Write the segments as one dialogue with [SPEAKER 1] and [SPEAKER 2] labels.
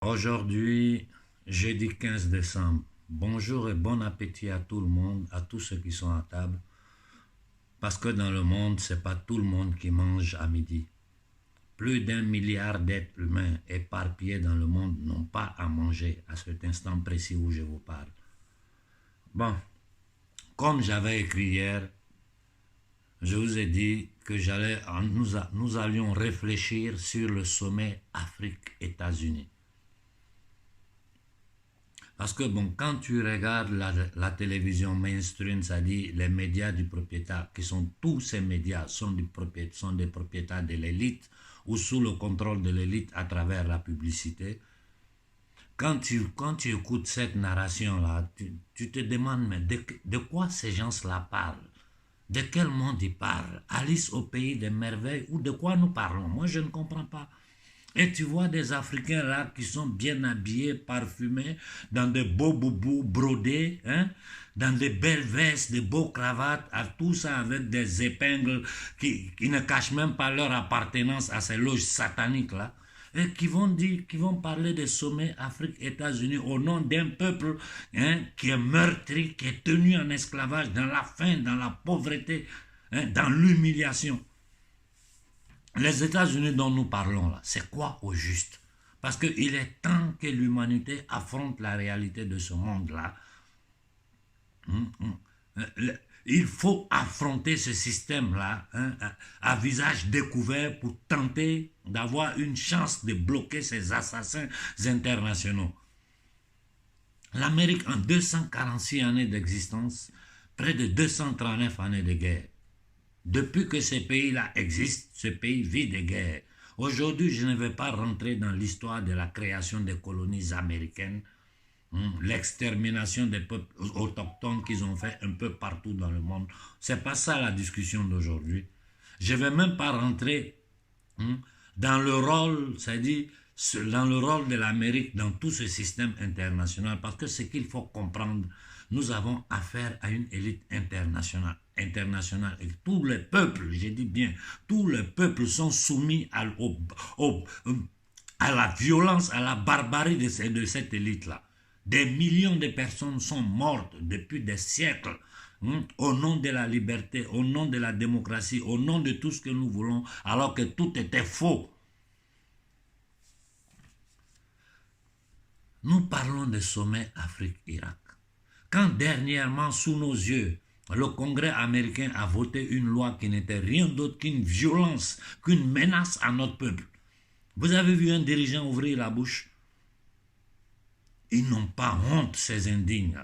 [SPEAKER 1] Aujourd'hui, jeudi 15 décembre. Bonjour et bon appétit à tout le monde, à tous ceux qui sont à table. Parce que dans le monde, ce n'est pas tout le monde qui mange à midi. Plus d'un milliard d'êtres humains éparpillés dans le monde n'ont pas à manger à cet instant précis où je vous parle. Bon, comme j'avais écrit hier, je vous ai dit que nous allions réfléchir sur le sommet Afrique-États-Unis. Parce que bon, quand tu regardes la télévision mainstream, c'est-à-dire les médias du propriétaire, qui sont tous ces médias, sont des propriétaires de l'élite ou sous le contrôle de l'élite à travers la publicité. Quand tu écoutes cette narration-là, tu te demandes, mais de quoi ces gens-là parlent? De quel monde ils parlent? Alice au pays des merveilles ou de quoi nous parlons? Moi, je ne comprends pas. Et tu vois des Africains là qui sont bien habillés, parfumés, dans des beaux boubous brodés, hein, dans des belles vestes, des beaux cravates, à tout ça avec des épingles qui ne cachent même pas leur appartenance à ces loges sataniques là. Et qui vont parler des sommets Afrique-États-Unis au nom d'un peuple, hein, qui est meurtri, qui est tenu en esclavage, dans la faim, dans la pauvreté, hein, dans l'humiliation. Les États-Unis dont nous parlons là, c'est quoi au juste? Parce qu'il est temps que l'humanité affronte la réalité de ce monde-là. Il faut affronter ce système-là, hein, à visage découvert pour tenter d'avoir une chance de bloquer ces assassins internationaux. L'Amérique, en 246 années d'existence, près de 239 années de guerre. Depuis que ces pays-là existent, ce pays vit des guerres. Aujourd'hui, je ne vais pas rentrer dans l'histoire de la création des colonies américaines, l'extermination des peuples autochtones qu'ils ont fait un peu partout dans le monde. C'est pas ça la discussion d'aujourd'hui. Je ne vais même pas rentrer dans le rôle, c'est-à-dire dans le rôle de l'Amérique dans tout ce système international, parce que ce qu'il faut comprendre, nous avons affaire à une élite internationale, et tous les peuples, je dis bien, tous les peuples sont soumis à la violence, à la barbarie de cette élite-là. Des millions de personnes sont mortes depuis des siècles, au nom de la liberté, au nom de la démocratie, au nom de tout ce que nous voulons, alors que tout était faux. Nous parlons de sommet Afrique-Irak. Quand dernièrement, sous nos yeux, le Congrès américain a voté une loi qui n'était rien d'autre qu'une violence, qu'une menace à notre peuple. Vous avez vu un dirigeant ouvrir la bouche? Ils n'ont pas honte, ces indignes.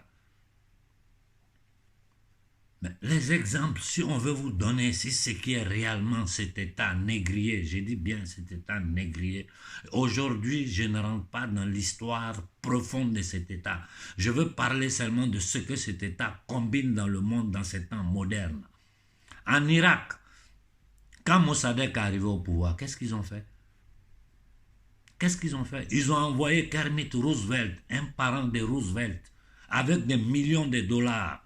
[SPEAKER 1] Mais les exemples, si on veut vous donner, si ce qui est réellement cet état négrier, j'ai dit bien cet état négrier, aujourd'hui je ne rentre pas dans l'histoire profonde de cet état. Je veux parler seulement de ce que cet état combine dans le monde dans ces temps modernes. En Irak, quand Mossadegh est arrivé au pouvoir, qu'est-ce qu'ils ont fait? Qu'est-ce qu'ils ont fait? Ils ont envoyé Kermit Roosevelt, un parent de Roosevelt, avec des millions de dollars.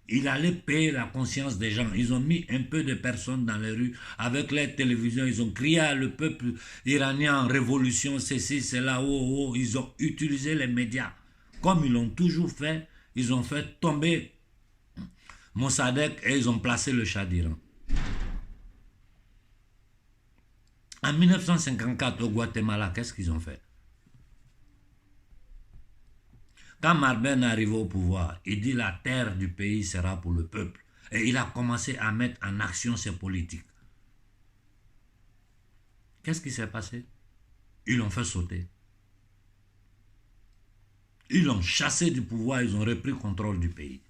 [SPEAKER 1] Il allait payer la conscience des gens. Ils ont mis un peu de personnes dans les rues avec les télévisions. Ils ont crié à le peuple iranien, révolution, ceci, cela, oh, oh. Ils ont utilisé les médias. Comme ils l'ont toujours fait, ils ont fait tomber Mossadegh et ils ont placé le Shah d'Iran. En 1954, au Guatemala, qu'est-ce qu'ils ont fait? Quand Marben est arrivé au pouvoir, il dit la terre du pays sera pour le peuple. Et il a commencé à mettre en action ses politiques. Qu'est-ce qui s'est passé? Ils l'ont fait sauter. Ils l'ont chassé du pouvoir, ils ont repris contrôle du pays.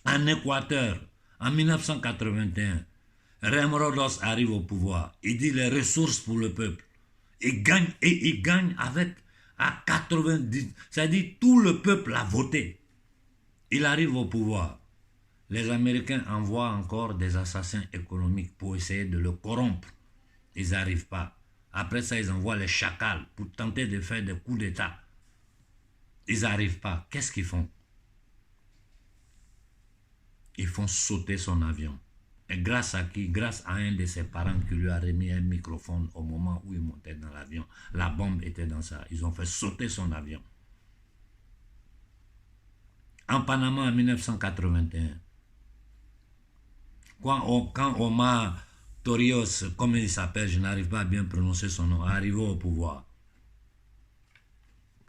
[SPEAKER 1] En Équateur, en 1981, Remrodos arrive au pouvoir. Il dit les ressources pour le peuple. Il gagne et il gagne avec à 90. C'est-à-dire tout le peuple a voté. Il arrive au pouvoir. Les Américains envoient encore des assassins économiques pour essayer de le corrompre. Ils n'arrivent pas. Après ça, ils envoient les chacals pour tenter de faire des coups d'État. Ils n'arrivent pas. Qu'est-ce qu'ils font? Ils font sauter son avion. Et grâce à qui? Grâce à un de ses parents qui lui a remis un microphone au moment où il montait dans l'avion. La bombe était dans ça. Ils ont fait sauter son avion. En Panama en 1981, quand Omar Torrijos, comme il s'appelle, je n'arrive pas à bien prononcer son nom, est arrivé au pouvoir,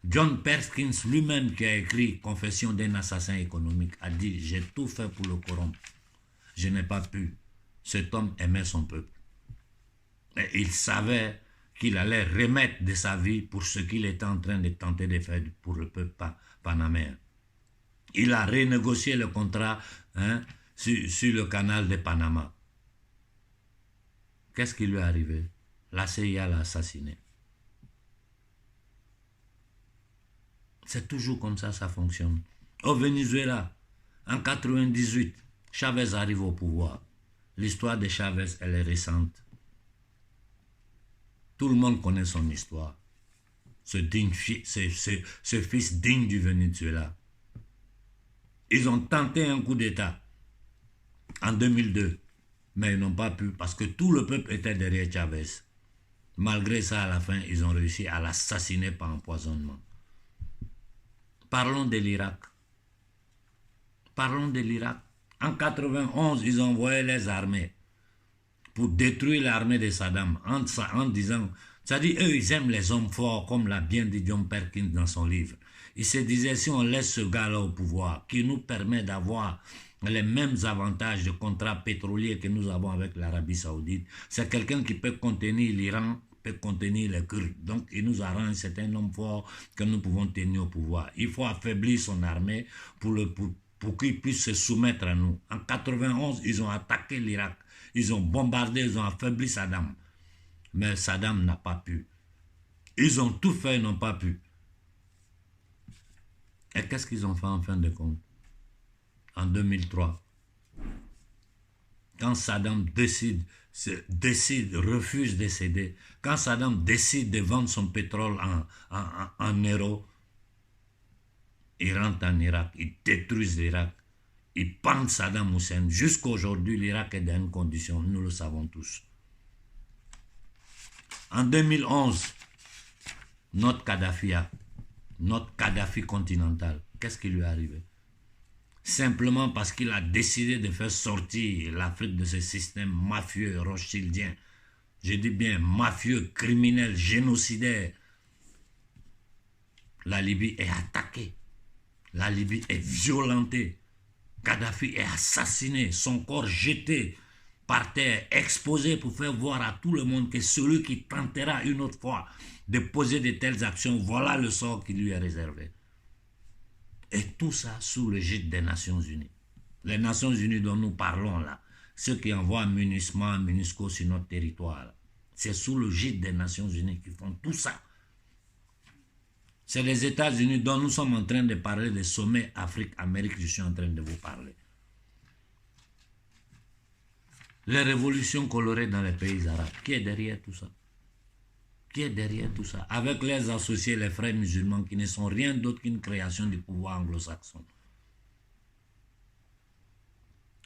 [SPEAKER 1] John Perkins lui-même, qui a écrit Confession d'un assassin économique, a dit: j'ai tout fait pour le corrompre. Je n'ai pas pu. Cet homme aimait son peuple. Et il savait qu'il allait remettre de sa vie pour ce qu'il était en train de tenter de faire pour le peuple panaméen. Il a renégocié le contrat sur le canal de Panama. Qu'est-ce qui lui est arrivé? La CIA l'a assassiné. C'est toujours comme ça fonctionne. Au Venezuela, en 98, Chavez arrive au pouvoir. L'histoire de Chavez, elle est récente. Tout le monde connaît son histoire. Ce fils digne du Venezuela. Ils ont tenté un coup d'État en 2002, mais ils n'ont pas pu parce que tout le peuple était derrière Chavez. Malgré ça, à la fin, ils ont réussi à l'assassiner par empoisonnement. Parlons de l'Irak. Parlons de l'Irak. En 91, ils ont envoyé les armées pour détruire l'armée de Saddam en disant, c'est-à-dire eux, ils aiment les hommes forts, comme l'a bien dit John Perkins dans son livre. Ils se disaient, si on laisse ce gars-là au pouvoir, qui nous permet d'avoir les mêmes avantages de contrats pétroliers que nous avons avec l'Arabie Saoudite, c'est quelqu'un qui peut contenir l'Iran, peut contenir les Kurdes. Donc, il nous arrange, c'est un homme fort que nous pouvons tenir au pouvoir. Il faut affaiblir son armée pour qu'il puisse se soumettre à nous. En 91, ils ont attaqué l'Irak. Ils ont bombardé, ils ont affaibli Saddam. Mais Saddam n'a pas pu. Ils ont tout fait, ils n'ont pas pu. Et qu'est-ce qu'ils ont fait en fin de compte? En 2003, quand Saddam refuse de céder, quand Saddam décide de vendre son pétrole en euros, ils rentrent en Irak, ils détruisent l'Irak, ils pendent Saddam Hussein. Jusqu'à aujourd'hui, l'Irak est dans une condition, nous le savons tous. En 2011, notre Kadhafi continental, qu'est-ce qui lui est arrivé? Simplement parce qu'il a décidé de faire sortir l'Afrique de ce système mafieux, rothschildien. Je dis bien mafieux, criminel, génocidaire. La Libye est attaquée. La Libye est violentée. Kadhafi est assassiné, son corps jeté par terre, exposé pour faire voir à tout le monde que celui qui tentera une autre fois de poser de telles actions, voilà le sort qui lui est réservé. Et tout ça sous le gîte des Nations Unies. Les Nations Unies dont nous parlons là, ceux qui envoient MINUSMA, MINUSCO sur notre territoire, c'est sous le gîte des Nations Unies qui font tout ça. C'est les États-Unis dont nous sommes en train de parler des sommets Afrique-Amérique, je suis en train de vous parler. Les révolutions colorées dans les pays arabes, qui est derrière tout ça? Qui est derrière tout ça? Avec les associés, les frères musulmans, qui ne sont rien d'autre qu'une création du pouvoir anglo-saxon.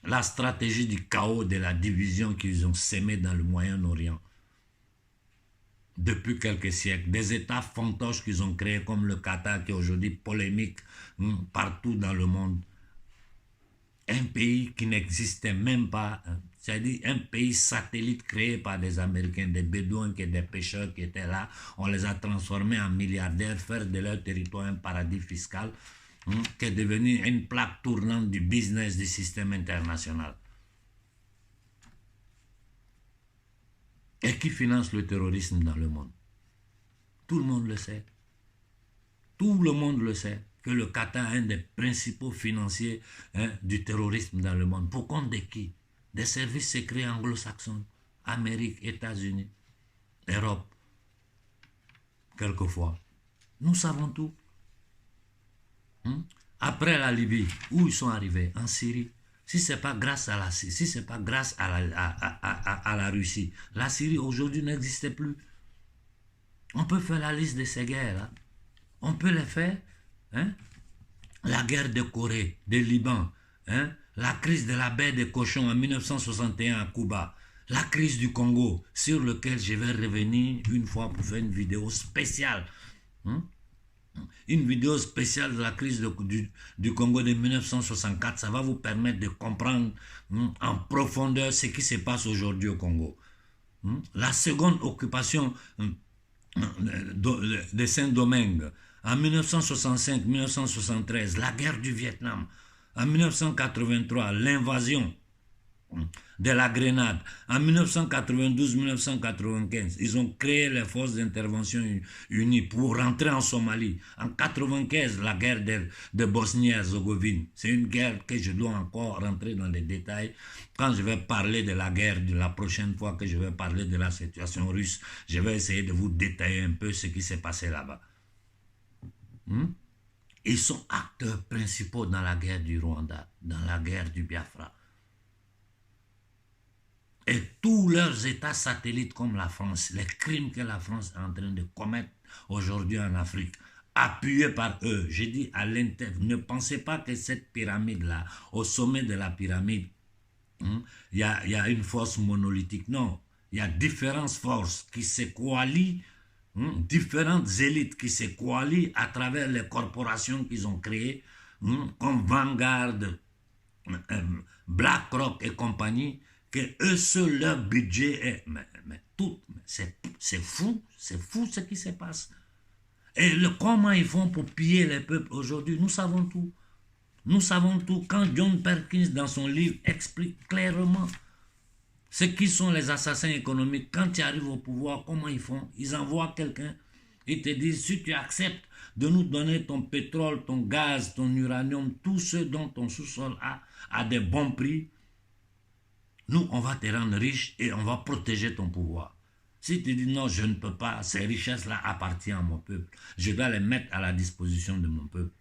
[SPEAKER 1] La stratégie du chaos, de la division qu'ils ont sémée dans le Moyen-Orient depuis quelques siècles, des États fantoches qu'ils ont créés comme le Qatar qui est aujourd'hui polémique partout dans le monde. Un pays qui n'existait même pas, c'est-à-dire un pays satellite créé par des Américains, des Bédouins, des pêcheurs qui étaient là. On les a transformés en milliardaires, faire de leur territoire un paradis fiscal qui est devenu une plaque tournante du business du système international. Et qui finance le terrorisme dans le monde? Tout le monde le sait. Tout le monde le sait que le Qatar est un des principaux financiers du terrorisme dans le monde. Pour compte de qui? Des services secrets anglo-saxons, Amérique, États-Unis, Europe, quelquefois. Nous savons tout. Après la Libye, où ils sont arrivés? En Syrie. Si ce n'est pas grâce à la Syrie, si c'est pas grâce à la Russie, la Syrie aujourd'hui n'existait plus. On peut faire la liste de ces guerres. Hein? On peut les faire. La guerre de Corée, de Liban, la crise de la baie des cochons en 1961 à Cuba, la crise du Congo, sur lequel je vais revenir une fois pour faire une vidéo spéciale. Une vidéo spéciale de la crise du Congo de 1964, ça va vous permettre de comprendre en profondeur ce qui se passe aujourd'hui au Congo. La seconde occupation de Saint-Domingue, en 1965-1973, la guerre du Vietnam, en 1983, l'invasion de la Grenade. En 1992-1995, ils ont créé les forces d'intervention unies pour rentrer en Somalie. En 1995, la guerre de Bosnie-Herzégovine. C'est une guerre que je dois encore rentrer dans les détails. Quand je vais parler de la guerre, de la prochaine fois que je vais parler de la situation russe, je vais essayer de vous détailler un peu ce qui s'est passé là-bas. Ils sont acteurs principaux dans la guerre du Rwanda, dans la guerre du Biafra. Et tous leurs États satellites comme la France, les crimes que la France est en train de commettre aujourd'hui en Afrique, appuyés par eux, j'ai dit à l'intérieur, ne pensez pas que cette pyramide-là, au sommet de la pyramide, il y a une force monolithique. Non, il y a différentes forces qui se coalient, différentes élites qui se coalient à travers les corporations qu'ils ont créées, comme Vanguard, BlackRock et compagnie, que eux seuls, leur budget est... Mais tout, c'est fou ce qui se passe. Et comment ils font pour piller les peuples aujourd'hui, nous savons tout. Nous savons tout. Quand John Perkins, dans son livre, explique clairement ce qui sont les assassins économiques, quand ils arrivent au pouvoir, comment ils font? Ils envoient quelqu'un, ils te disent, si tu acceptes de nous donner ton pétrole, ton gaz, ton uranium, tout ce dont ton sous-sol a, à des bons prix, nous, on va te rendre riche et on va protéger ton pouvoir. Si tu dis non, je ne peux pas, ces richesses-là appartiennent à mon peuple, je dois les mettre à la disposition de mon peuple.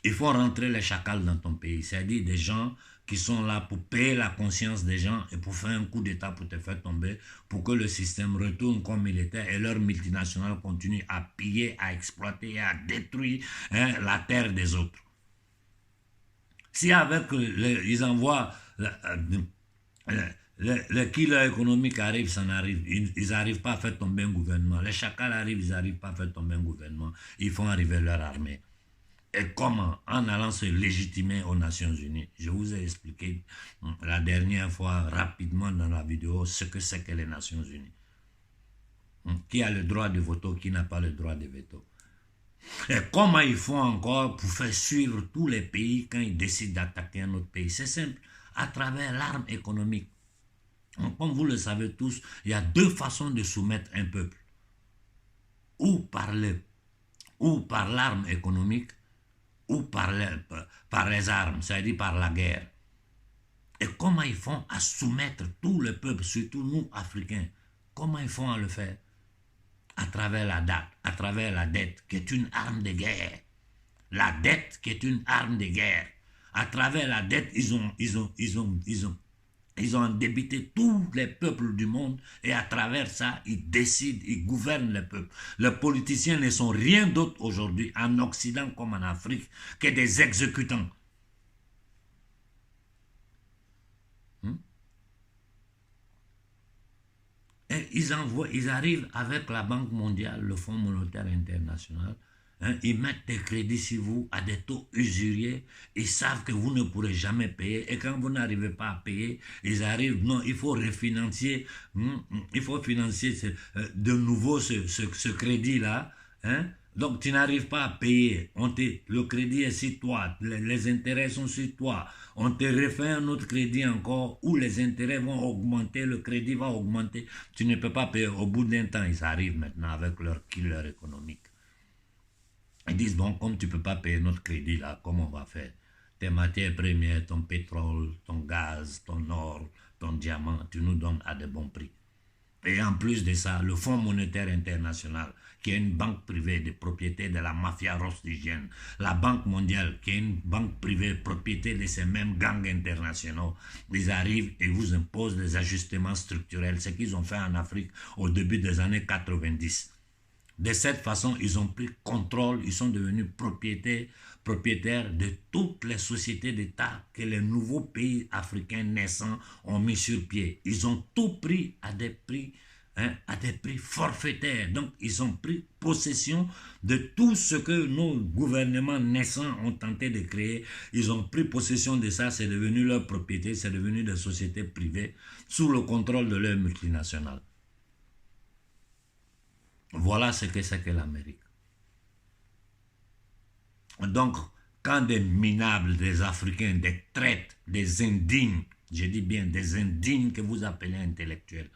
[SPEAKER 1] Il faut rentrer les chacals dans ton pays, c'est-à-dire des gens qui sont là pour payer la conscience des gens et pour faire un coup d'État pour te faire tomber, pour que le système retourne comme il était et leurs multinationales continuent à piller, à exploiter et à détruire la terre des autres. Si avec ils envoient... Les killers économiques arrivent, ça n'arrive. Ils n'arrivent pas à faire tomber un gouvernement. Les chacals arrivent, ils n'arrivent pas à faire tomber un gouvernement. Ils font arriver leur armée. Et comment? En allant se légitimer aux Nations Unies. Je vous ai expliqué la dernière fois, rapidement dans la vidéo, ce que c'est que les Nations Unies. Qui a le droit de veto, qui n'a pas le droit de veto. Et comment ils font encore pour faire suivre tous les pays quand ils décident d'attaquer un autre pays? C'est simple. À travers l'arme économique. Comme vous le savez tous, il y a deux façons de soumettre un peuple. Ou par l'arme économique, ou par les armes, c'est-à-dire par la guerre. Et comment ils font à soumettre tout le peuple, surtout nous, Africains? Comment ils font à le faire? À travers la dette, qui est une arme de guerre. La dette qui est une arme de guerre. À travers la dette, ils ont endébité tous les peuples du monde et à travers ça, ils décident, ils gouvernent les peuples. Les politiciens ne sont rien d'autre aujourd'hui, en Occident comme en Afrique, que des exécutants. Et ils arrivent avec la Banque mondiale, le Fonds monétaire international, ils mettent des crédits sur vous à des taux usuriers, ils savent que vous ne pourrez jamais payer, et quand vous n'arrivez pas à payer, ils arrivent, non, il faut refinancer, il faut financer de nouveau ce crédit-là, donc tu n'arrives pas à payer, le crédit est sur toi, les intérêts sont sur toi, on te refait un autre crédit encore où les intérêts vont augmenter, le crédit va augmenter, tu ne peux pas payer, au bout d'un temps ils arrivent maintenant avec leur killer économique. Ils disent, bon, comme tu ne peux pas payer notre crédit là, comment on va faire? Tes matières premières, ton pétrole, ton gaz, ton or, ton diamant, tu nous donnes à de bons prix. Et en plus de ça, le Fonds monétaire international, qui est une banque privée de propriété de la mafia rostigène, la Banque mondiale, qui est une banque privée propriété de ces mêmes gangs internationaux, ils arrivent et vous imposent des ajustements structurels, ce qu'ils ont fait en Afrique au début des années 90. De cette façon, ils ont pris contrôle, ils sont devenus propriétaires de toutes les sociétés d'État que les nouveaux pays africains naissants ont mis sur pied. Ils ont tout pris à des prix, hein, à des prix forfaitaires. Donc, ils ont pris possession de tout ce que nos gouvernements naissants ont tenté de créer. Ils ont pris possession de ça, c'est devenu leur propriété, c'est devenu des sociétés privées sous le contrôle de leurs multinationales. Voilà ce que c'est que l'Amérique. Donc, quand des minables, des Africains, des traîtres, des indignes, je dis bien des indignes que vous appelez intellectuels,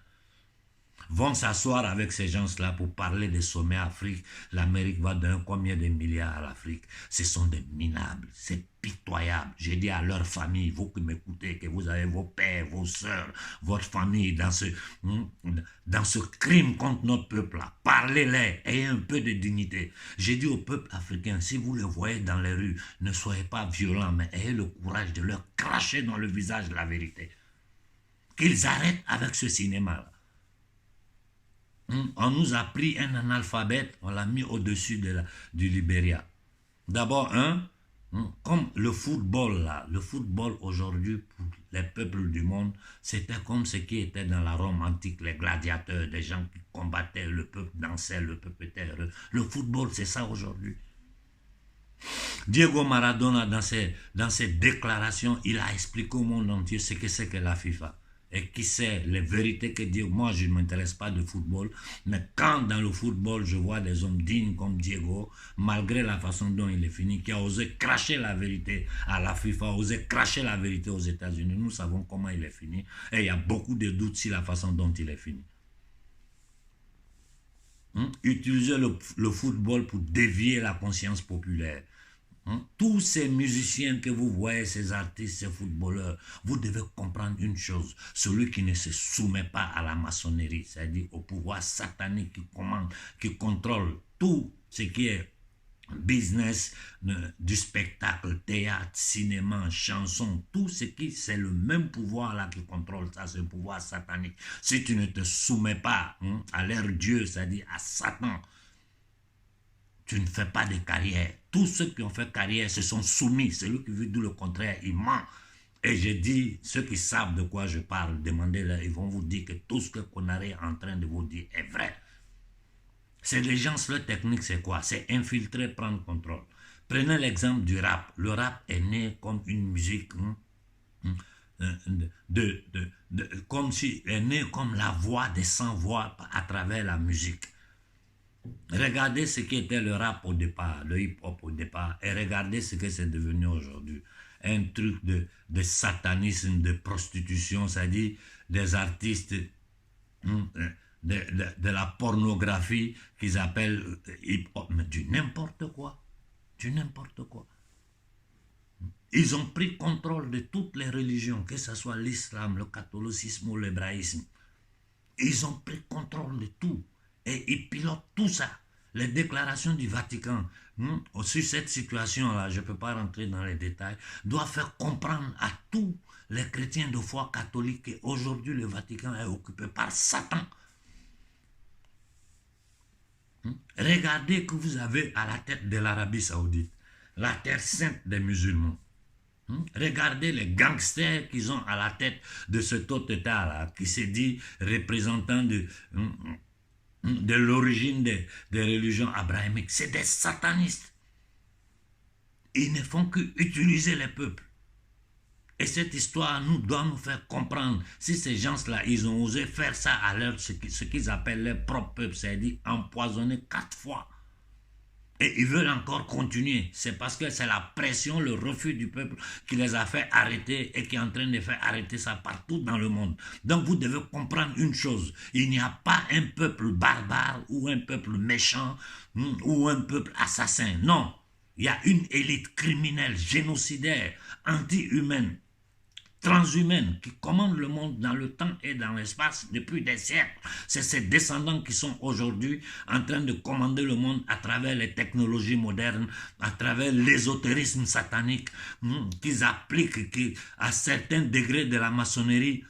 [SPEAKER 1] vont s'asseoir avec ces gens-là pour parler des sommets Afrique, l'Amérique va donner combien de milliards à l'Afrique? Ce sont des minables, c'est pitoyable. J'ai dit à leur famille, vous qui m'écoutez, que vous avez vos pères, vos soeurs, votre famille dans ce crime contre notre peuple-là. Parlez-les, ayez un peu de dignité. J'ai dit au peuple africain, si vous les voyez dans les rues, ne soyez pas violents, mais ayez le courage de leur cracher dans le visage la vérité. Qu'ils arrêtent avec ce cinéma-là. On nous a pris un analphabète, on l'a mis au-dessus du Libéria. D'abord, comme le football là, le football aujourd'hui pour les peuples du monde, c'était comme ce qui était dans la Rome antique, les gladiateurs, des gens qui combattaient, le peuple dansait, le peuple était heureux. Le football, c'est ça aujourd'hui. Diego Maradona, dans ses déclarations, il a expliqué au monde entier ce que c'est que la FIFA. Et qui sait les vérités que Diego, moi je ne m'intéresse pas de football, mais quand dans le football je vois des hommes dignes comme Diego, malgré la façon dont il est fini, qui a osé cracher la vérité à la FIFA, osé cracher la vérité aux États-Unis, nous savons comment il est fini, et il y a beaucoup de doutes sur la façon dont il est fini. Utiliser le football pour dévier la conscience populaire. Tous ces musiciens que vous voyez, ces artistes, ces footballeurs, vous devez comprendre une chose. Celui qui ne se soumet pas à la maçonnerie, c'est-à-dire au pouvoir satanique qui commande, qui contrôle tout ce qui est business du spectacle, théâtre, cinéma, chanson, tout ce qui, c'est le même pouvoir là qui contrôle ça, c'est le pouvoir satanique. Si tu ne te soumets pas à leur Dieu, c'est-à-dire à Satan, tu ne fais pas de carrière. Tous ceux qui ont fait carrière se sont soumis. Celui qui veut dire le contraire, il ment. Et je dis, ceux qui savent de quoi je parle, demandez-leur, ils vont vous dire que tout ce que Konaré est en train de vous dire est vrai. C'est les gens, leur technique, c'est quoi? C'est infiltrer, prendre contrôle. Prenez l'exemple du rap. Le rap est né comme une musique, comme si, est né comme la voix des sans-voix à travers la musique. Regardez ce qui était le rap au départ, le hip-hop au départ, et regardez ce que c'est devenu aujourd'hui. Un truc de satanisme, de prostitution, c'est-à-dire des artistes de la pornographie qu'ils appellent hip-hop, mais du n'importe quoi. Du n'importe quoi. Ils ont pris contrôle de toutes les religions, que ce soit l'islam, le catholicisme ou l'hébraïsme. Ils ont pris contrôle de tout. Et ils pilotent tout ça. Les déclarations du Vatican sur cette situation-là, je ne peux pas rentrer dans les détails, doivent faire comprendre à tous les chrétiens de foi catholique qu'aujourd'hui le Vatican est occupé par Satan. Regardez que vous avez à la tête de l'Arabie Saoudite, la terre sainte des musulmans. Regardez les gangsters qu'ils ont à la tête de cet autre État-là, qui se dit représentant de l'origine des religions abrahamiques. C'est des satanistes. Ils ne font qu'utiliser les peuples. Et cette histoire doit nous faire comprendre, si ces gens-là, ils ont osé faire ça à ce qu'ils appellent leur propre peuple, c'est-à-dire empoisonner 4 fois. Et ils veulent encore continuer. C'est parce que c'est la pression, le refus du peuple qui les a fait arrêter et qui est en train de faire arrêter ça partout dans le monde. Donc vous devez comprendre une chose. Il n'y a pas un peuple barbare ou un peuple méchant ou un peuple assassin. Non. Il y a une élite criminelle, génocidaire, anti-humaine, transhumaine qui commande le monde dans le temps et dans l'espace depuis des siècles. C'est ces descendants qui sont aujourd'hui en train de commander le monde à travers les technologies modernes, à travers l'ésotérisme satanique qu'ils appliquent à certains degrés de la maçonnerie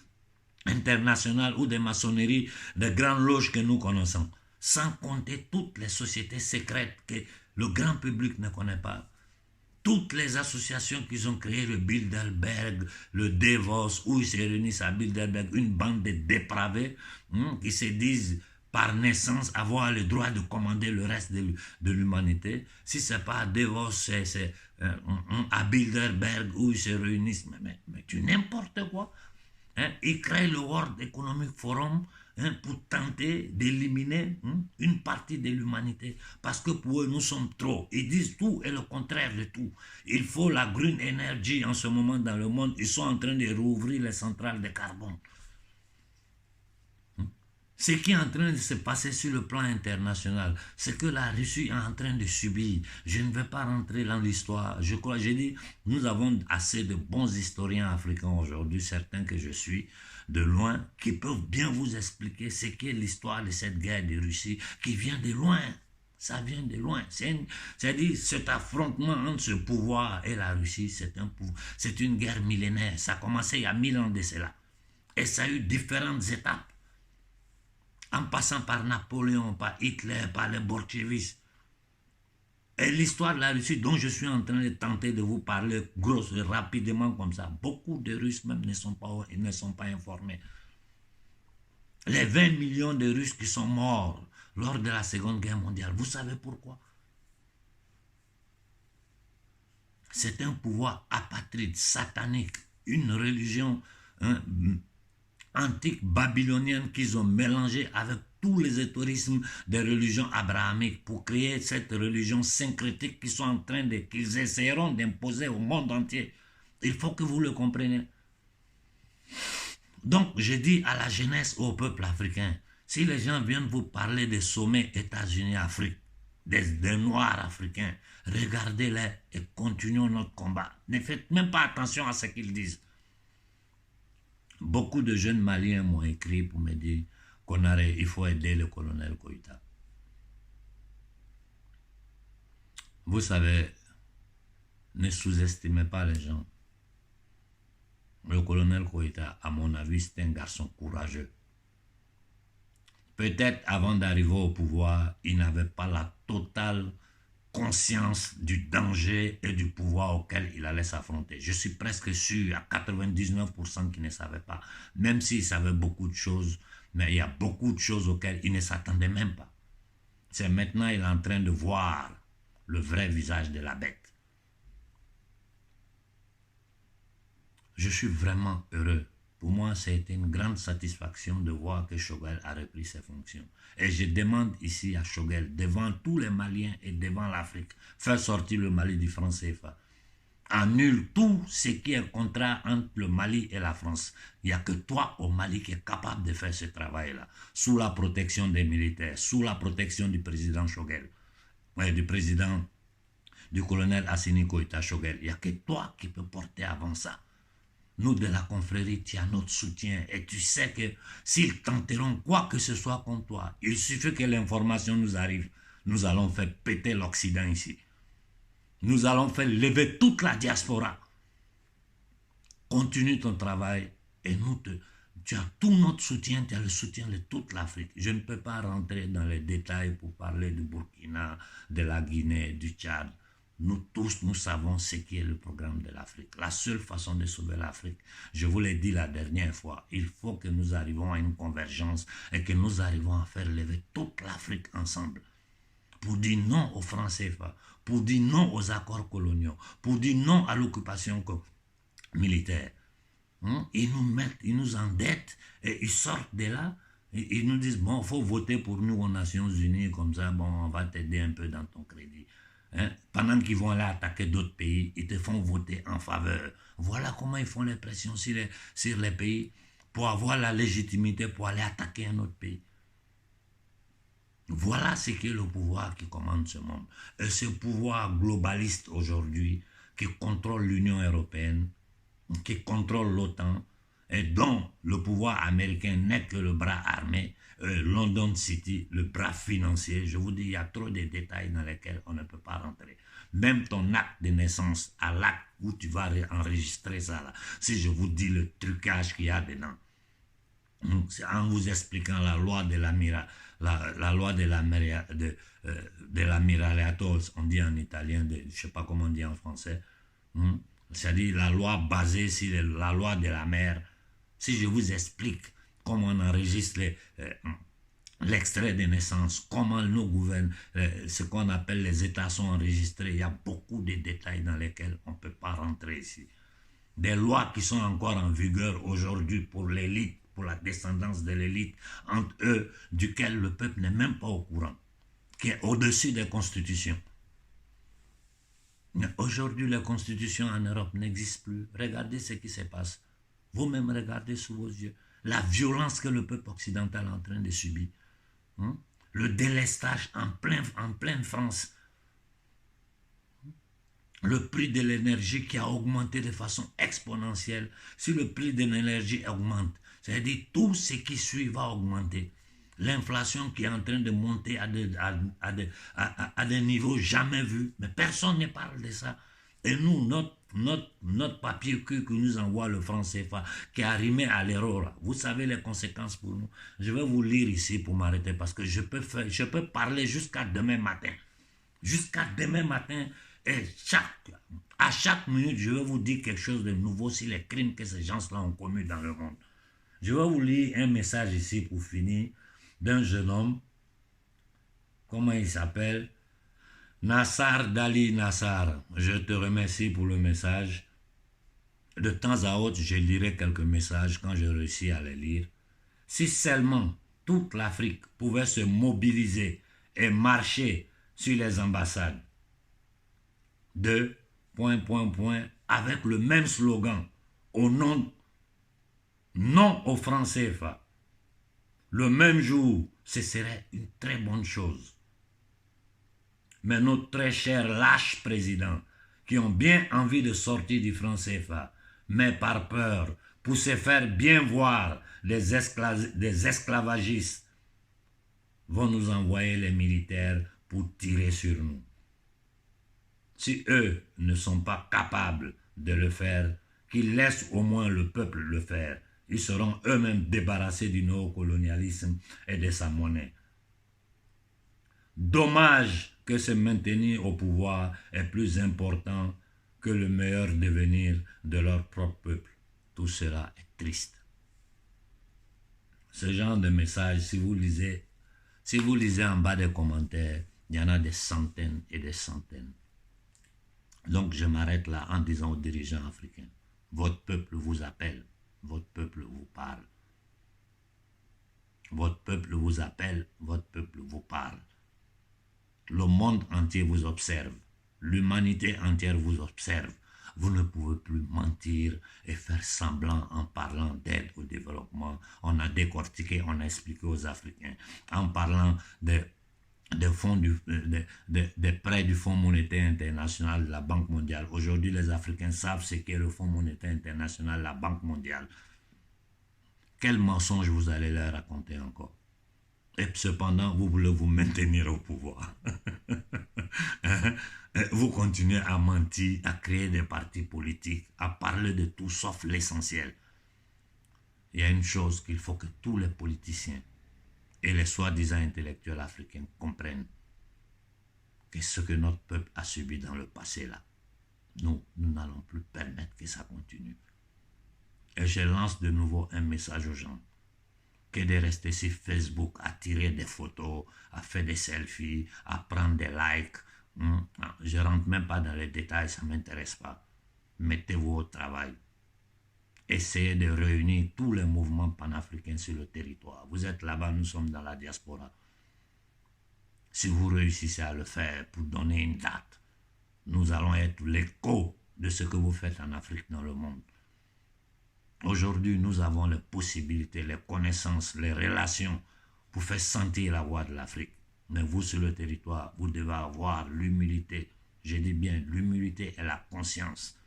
[SPEAKER 1] internationale ou des maçonneries des grandes loges que nous connaissons. sans compter toutes les sociétés secrètes que le grand public ne connaît pas. Toutes les associations qu'ils ont créées, le Bilderberg, le Davos, où ils se réunissent à Bilderberg, une bande de dépravés qui se disent par naissance avoir le droit de commander le reste de l'humanité. Si ce n'est pas à Davos, c'est à Bilderberg où ils se réunissent. Mais tu n'importe quoi. Ils créent le World Economic Forum pour tenter d'éliminer une partie de l'humanité. Parce que pour eux, nous sommes trop. Ils disent tout et le contraire de tout. Il faut la green energy en ce moment dans le monde. Ils sont en train de rouvrir les centrales de carbone. Ce qui est en train de se passer sur le plan international, c'est que la Russie est en train de subir. Je ne vais pas rentrer dans l'histoire. Je crois, j'ai dit, nous avons assez de bons historiens africains aujourd'hui, certains que je suis de loin, qui peuvent bien vous expliquer ce qu'est l'histoire de cette guerre de Russie, qui vient de loin. Ça vient de loin. C'est-à-dire, cet affrontement entre ce pouvoir et la Russie, c'est une guerre millénaire. Ça a commencé il y a 1000 ans de cela. Et ça a eu différentes étapes. En passant par Napoléon, par Hitler, par les bolcheviks. Et l'histoire de la Russie dont je suis en train de tenter de vous parler rapidement comme ça, beaucoup de Russes même ne sont pas informés. Les 20 millions de Russes qui sont morts lors de la Seconde Guerre mondiale, vous savez pourquoi? C'est un pouvoir apatride, satanique, une religion antique babylonienne qu'ils ont mélangé avec tous les étourismes des religions abrahamiques pour créer cette religion syncrétique qu'ils essaieront d'imposer au monde entier. Il faut que vous le compreniez. Donc, je dis à la jeunesse, au peuple africain, si les gens viennent vous parler des sommets États-Unis-Afrique, des Noirs africains, regardez-les et continuons notre combat. Ne faites même pas attention à ce qu'ils disent. Beaucoup de jeunes Maliens m'ont écrit pour me dire qu'il faut aider le colonel Koïta. Vous savez, ne sous-estimez pas les gens. Le colonel Koïta, à mon avis, c'est un garçon courageux. Peut-être avant d'arriver au pouvoir, il n'avait pas la totale conscience du danger et du pouvoir auquel il allait s'affronter. Je suis presque sûr à 99% qu'il ne savait pas. Même s'il savait beaucoup de choses, mais il y a beaucoup de choses auxquelles il ne s'attendait même pas. C'est maintenant qu'il est en train de voir le vrai visage de la bête. Je suis vraiment heureux. Pour moi, c'était une grande satisfaction de voir que Choguel a repris ses fonctions. Et je demande ici à Choguel, devant tous les Maliens et devant l'Afrique, faire sortir le Mali du franc CFA. Annule tout ce qui est contrat entre le Mali et la France. Il n'y a que toi au Mali qui est capable de faire ce travail-là, sous la protection des militaires, sous la protection du président Choguel, du colonel Assimi Goïta Choguel. Il n'y a que toi qui peux porter avant ça. Nous, de la confrérie, tu as notre soutien et tu sais que s'ils tenteront quoi que ce soit contre toi, il suffit que l'information nous arrive. Nous allons faire péter l'Occident ici. Nous allons faire lever toute la diaspora. Continue ton travail et tu as tout notre soutien, tu as le soutien de toute l'Afrique. Je ne peux pas rentrer dans les détails pour parler du Burkina, de la Guinée, du Tchad. Nous tous, nous savons ce qui est le programme de l'Afrique. La seule façon de sauver l'Afrique, je vous l'ai dit la dernière fois, il faut que nous arrivions à une convergence et que nous arrivions à faire lever toute l'Afrique ensemble. Pour dire non aux francs CFA, pour dire non aux accords coloniaux, pour dire non à l'occupation militaire. Ils nous endettent et ils sortent de là. Et ils nous disent, bon, il faut voter pour nous aux Nations Unies, comme ça, bon, on va t'aider un peu dans ton crédit. Pendant qu'ils vont aller attaquer d'autres pays, ils te font voter en faveur. Voilà comment ils font les pressions sur les pays pour avoir la légitimité pour aller attaquer un autre pays. Voilà ce qu'est le pouvoir qui commande ce monde. Et ce pouvoir globaliste aujourd'hui qui contrôle l'Union européenne, qui contrôle l'OTAN, et dont le pouvoir américain n'est que le bras armé, London City, le bras financier. Je vous dis, il y a trop de détails dans lesquels on ne peut pas rentrer. Même ton acte de naissance, à l'acte où tu vas enregistrer ça, là, si je vous dis le trucage qu'il y a dedans, en vous expliquant la loi de la loi de l'amiraliato, on dit en italien, je ne sais pas comment on dit en français, c'est-à-dire la loi basée sur la loi de la mer. Si je vous explique comment on enregistre l'extrait de naissance, comment nos gouvernements, ce qu'on appelle les États sont enregistrés, il y a beaucoup de détails dans lesquels on ne peut pas rentrer ici. Des lois qui sont encore en vigueur aujourd'hui pour l'élite, pour la descendance de l'élite, entre eux, duquel le peuple n'est même pas au courant, qui est au-dessus des constitutions. Mais aujourd'hui, les constitutions en Europe n'existent plus. Regardez ce qui se passe. Vous-même regardez sous vos yeux la violence que le peuple occidental est en train de subir. Le délestage en pleine France. Le prix de l'énergie qui a augmenté de façon exponentielle. Si le prix de l'énergie augmente, c'est-à-dire tout ce qui suit va augmenter. L'inflation qui est en train de monter à des niveaux jamais vus. Mais personne ne parle de ça. Et nous, notre papier que nous envoie le franc CFA, qui est arrimé à l'euro, vous savez les conséquences pour nous. Je vais vous lire ici pour m'arrêter parce que je peux parler jusqu'à demain matin. Jusqu'à demain matin. Et à chaque minute, je vais vous dire quelque chose de nouveau sur les crimes que ces gens-là ont commis dans le monde. Je vais vous lire un message ici pour finir d'un jeune homme. Comment il s'appelle? Nassar Dali Nassar. Je te remercie pour le message. De temps à autre, je lirai quelques messages quand je réussis à les lire. Si seulement toute l'Afrique pouvait se mobiliser et marcher sur les ambassades, avec le même slogan, au nom, non au franc CFA. Le même jour, ce serait une très bonne chose. Mais nos très chers lâches présidents, qui ont bien envie de sortir du franc CFA, mais par peur, pour se faire bien voir des esclavagistes, vont nous envoyer les militaires pour tirer sur nous. Si eux ne sont pas capables de le faire, qu'ils laissent au moins le peuple le faire. Ils seront eux-mêmes débarrassés du néocolonialisme et de sa monnaie. Dommage que se maintenir au pouvoir est plus important que le meilleur devenir de leur propre peuple. Tout cela est triste. Ce genre de message, si vous lisez en bas des commentaires, il y en a des centaines et des centaines. Donc je m'arrête là en disant aux dirigeants africains, votre peuple vous appelle, votre peuple vous parle. Votre peuple vous appelle, votre peuple vous parle. Le monde entier vous observe, l'humanité entière vous observe. Vous ne pouvez plus mentir et faire semblant en parlant d'aide au développement. On a décortiqué, on a expliqué aux Africains, en parlant des prêts du Fonds monétaire international, de la Banque mondiale. Aujourd'hui, les Africains savent ce qu'est le Fonds monétaire international, la Banque mondiale. Quel mensonge vous allez leur raconter encore? Et cependant, vous voulez vous maintenir au pouvoir. Vous continuez à mentir, à créer des partis politiques, à parler de tout sauf l'essentiel. Il y a une chose qu'il faut que tous les politiciens et les soi-disant intellectuels africains comprennent, que ce que notre peuple a subi dans le passé là, nous n'allons plus permettre que ça continue. Et je lance de nouveau un message aux gens, que de rester sur Facebook à tirer des photos, à faire des selfies, à prendre des likes. Je ne rentre même pas dans les détails, ça ne m'intéresse pas. Mettez-vous au travail. Essayez de réunir tous les mouvements panafricains sur le territoire. Vous êtes là-bas, nous sommes dans la diaspora. Si vous réussissez à le faire pour donner une date, nous allons être l'écho de ce que vous faites en Afrique, dans le monde. Aujourd'hui, nous avons les possibilités, les connaissances, les relations pour faire sentir la voix de l'Afrique. Mais vous, sur le territoire, vous devez avoir l'humilité, je dis bien l'humilité et la conscience,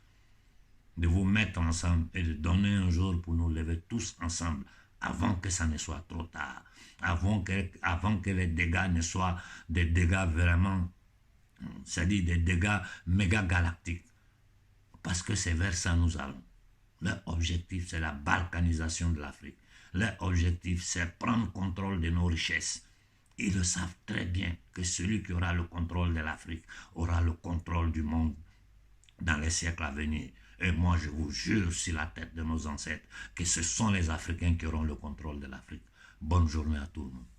[SPEAKER 1] de vous mettre ensemble et de donner un jour pour nous lever tous ensemble, avant que ça ne soit trop tard, avant que les dégâts ne soient des dégâts vraiment, c'est-à-dire des dégâts méga galactiques. Parce que c'est vers ça nous allons. Leur objectif, c'est la balkanisation de l'Afrique. Leur objectif, c'est prendre contrôle de nos richesses Ils le savent très bien que celui qui aura le contrôle de l'Afrique aura le contrôle du monde dans les siècles à venir. Et moi, je vous jure sur la tête de nos ancêtres que ce sont les Africains qui auront le contrôle de l'Afrique. Bonne journée à tout le monde.